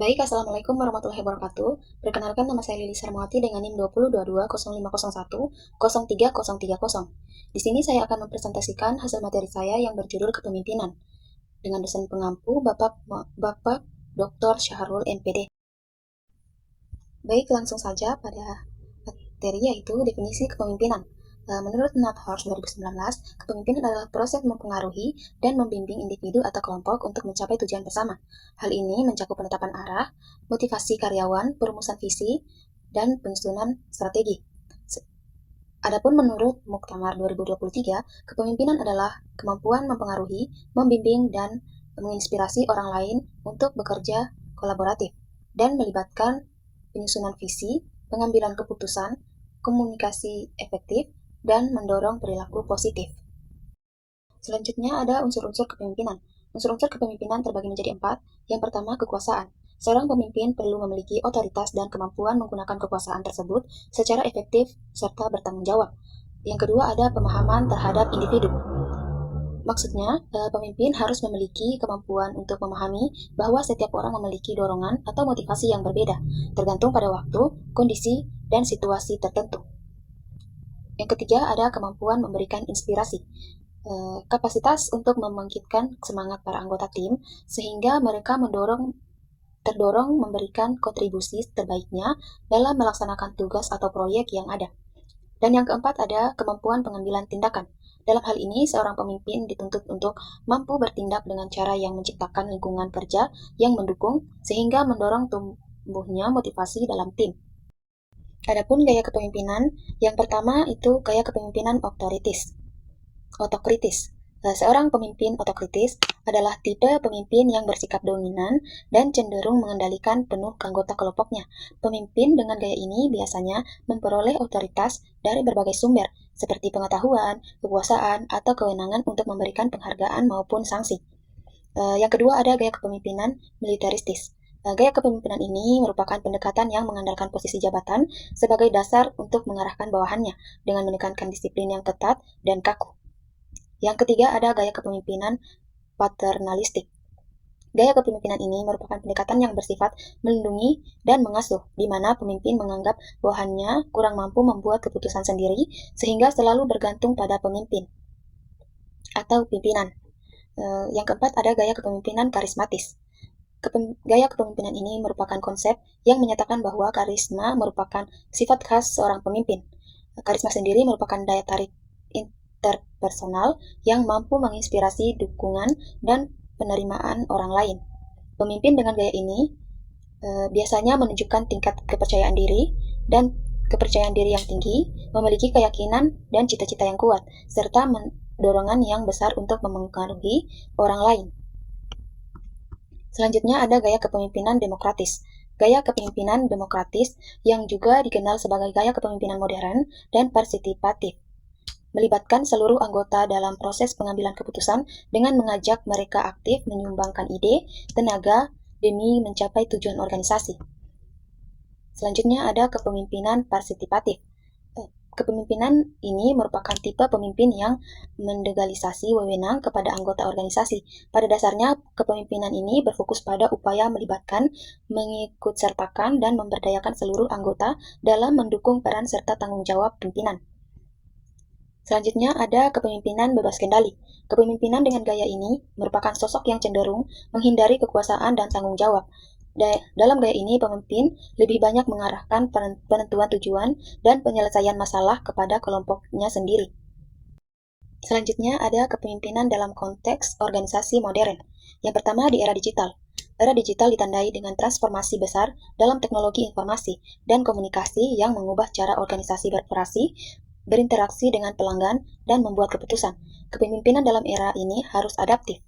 Baik, Assalamualaikum warahmatullahi wabarakatuh. Perkenalkan, nama saya Lili Sarmawati dengan NIM 20220501-03030. Di sini saya akan mempresentasikan hasil materi saya yang berjudul Kepemimpinan dengan dosen pengampu Bapak Dr. Syahrul MPD. Baik, langsung saja pada materi, yaitu definisi kepemimpinan. Menurut Nathorst 2019, kepemimpinan adalah proses mempengaruhi dan membimbing individu atau kelompok untuk mencapai tujuan bersama. Hal ini mencakup penetapan arah, motivasi karyawan, perumusan visi, dan penyusunan strategi. Adapun menurut Muktamar 2023, kepemimpinan adalah kemampuan mempengaruhi, membimbing, dan menginspirasi orang lain untuk bekerja kolaboratif dan melibatkan penyusunan visi, pengambilan keputusan, komunikasi efektif, dan mendorong perilaku positif. Selanjutnya ada unsur-unsur kepemimpinan. Unsur-unsur kepemimpinan terbagi menjadi 4. Yang pertama, kekuasaan. Seorang pemimpin perlu memiliki otoritas dan kemampuan menggunakan kekuasaan tersebut secara efektif serta bertanggung jawab. Yang kedua, ada pemahaman terhadap individu. Maksudnya, pemimpin harus memiliki kemampuan untuk memahami bahwa setiap orang memiliki dorongan atau motivasi yang berbeda, tergantung pada waktu, kondisi, dan situasi tertentu. Yang ketiga, ada kemampuan memberikan inspirasi. Kapasitas untuk membangkitkan semangat para anggota tim, sehingga mereka terdorong memberikan kontribusi terbaiknya dalam melaksanakan tugas atau proyek yang ada. Dan yang keempat, ada kemampuan pengambilan tindakan. Dalam hal ini, seorang pemimpin dituntut untuk mampu bertindak dengan cara yang menciptakan lingkungan kerja yang mendukung, sehingga mendorong tumbuhnya motivasi dalam tim. Adapun gaya kepemimpinan, yang pertama itu gaya kepemimpinan otokritis. Seorang pemimpin otokritis adalah tipe pemimpin yang bersikap dominan dan cenderung mengendalikan penuh anggota kelompoknya. Pemimpin dengan gaya ini biasanya memperoleh otoritas dari berbagai sumber, seperti pengetahuan, kekuasaan, atau kewenangan untuk memberikan penghargaan maupun sanksi. Yang kedua, ada gaya kepemimpinan militeristis. Gaya kepemimpinan ini merupakan pendekatan yang mengandalkan posisi jabatan sebagai dasar untuk mengarahkan bawahannya dengan menekankan disiplin yang ketat dan kaku. Yang ketiga, ada gaya kepemimpinan paternalistik. Gaya kepemimpinan ini merupakan pendekatan yang bersifat melindungi dan mengasuh, di mana pemimpin menganggap bawahannya kurang mampu membuat keputusan sendiri, sehingga selalu bergantung pada pemimpin atau pimpinan. Yang keempat, ada gaya kepemimpinan karismatis. Gaya kepemimpinan ini merupakan konsep yang menyatakan bahwa karisma merupakan sifat khas seorang pemimpin. Karisma sendiri merupakan daya tarik interpersonal yang mampu menginspirasi dukungan dan penerimaan orang lain. Pemimpin dengan gaya ini biasanya menunjukkan tingkat kepercayaan diri dan kepercayaan diri yang tinggi, memiliki keyakinan dan cita-cita yang kuat, serta dorongan yang besar untuk mempengaruhi orang lain. Selanjutnya ada gaya kepemimpinan demokratis. Gaya kepemimpinan demokratis yang juga dikenal sebagai gaya kepemimpinan modern dan partisipatif, melibatkan seluruh anggota dalam proses pengambilan keputusan dengan mengajak mereka aktif menyumbangkan ide, tenaga, demi mencapai tujuan organisasi. Selanjutnya ada kepemimpinan partisipatif. Kepemimpinan ini merupakan tipe pemimpin yang mendelegasi wewenang kepada anggota organisasi. Pada dasarnya, kepemimpinan ini berfokus pada upaya melibatkan, mengikutsertakan, dan memberdayakan seluruh anggota dalam mendukung peran serta tanggung jawab pimpinan. Selanjutnya ada kepemimpinan bebas kendali. Kepemimpinan dengan gaya ini merupakan sosok yang cenderung menghindari kekuasaan dan tanggung jawab. Dalam gaya ini, pemimpin lebih banyak mengarahkan penentuan tujuan dan penyelesaian masalah kepada kelompoknya sendiri. Selanjutnya ada kepemimpinan dalam konteks organisasi modern. Yang pertama, di era digital. Era digital ditandai dengan transformasi besar dalam teknologi informasi dan komunikasi yang mengubah cara organisasi beroperasi, berinteraksi dengan pelanggan, dan membuat keputusan. Kepemimpinan dalam era ini harus adaptif,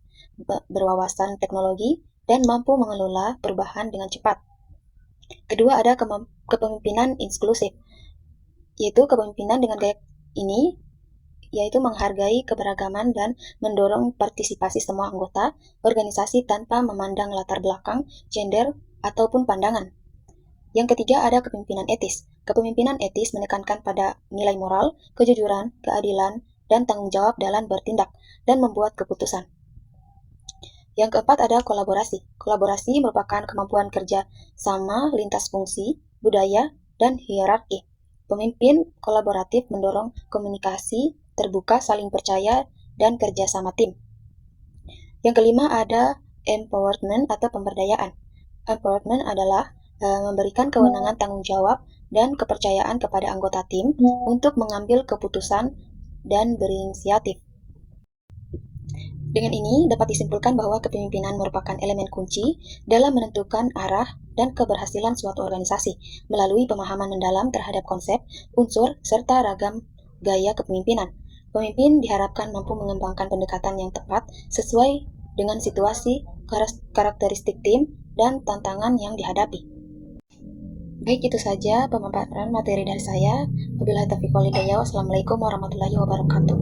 berwawasan teknologi, dan mampu mengelola perubahan dengan cepat. Kedua, ada kepemimpinan inklusif, yaitu kepemimpinan dengan gaya ini, yaitu menghargai keberagaman dan mendorong partisipasi semua anggota organisasi tanpa memandang latar belakang, gender, ataupun pandangan. Yang ketiga, ada kepemimpinan etis. Kepemimpinan etis menekankan pada nilai moral, kejujuran, keadilan, dan tanggung jawab dalam bertindak dan membuat keputusan. Yang keempat ada kolaborasi. Kolaborasi merupakan kemampuan kerja sama lintas fungsi, budaya, dan hierarki. Pemimpin kolaboratif mendorong komunikasi, terbuka, saling percaya, dan kerja sama tim. Yang kelima ada empowerment atau pemberdayaan. Empowerment adalah memberikan kewenangan tanggung jawab dan kepercayaan kepada anggota tim untuk mengambil keputusan dan berinisiatif. Dengan ini dapat disimpulkan bahwa kepemimpinan merupakan elemen kunci dalam menentukan arah dan keberhasilan suatu organisasi melalui pemahaman mendalam terhadap konsep, unsur, serta ragam gaya kepemimpinan. Pemimpin diharapkan mampu mengembangkan pendekatan yang tepat sesuai dengan situasi, karakteristik tim, dan tantangan yang dihadapi. Baik, itu saja pemaparan materi dari saya. Wabillahi taufiq wal hidayah. Wassalamualaikum warahmatullahi wabarakatuh.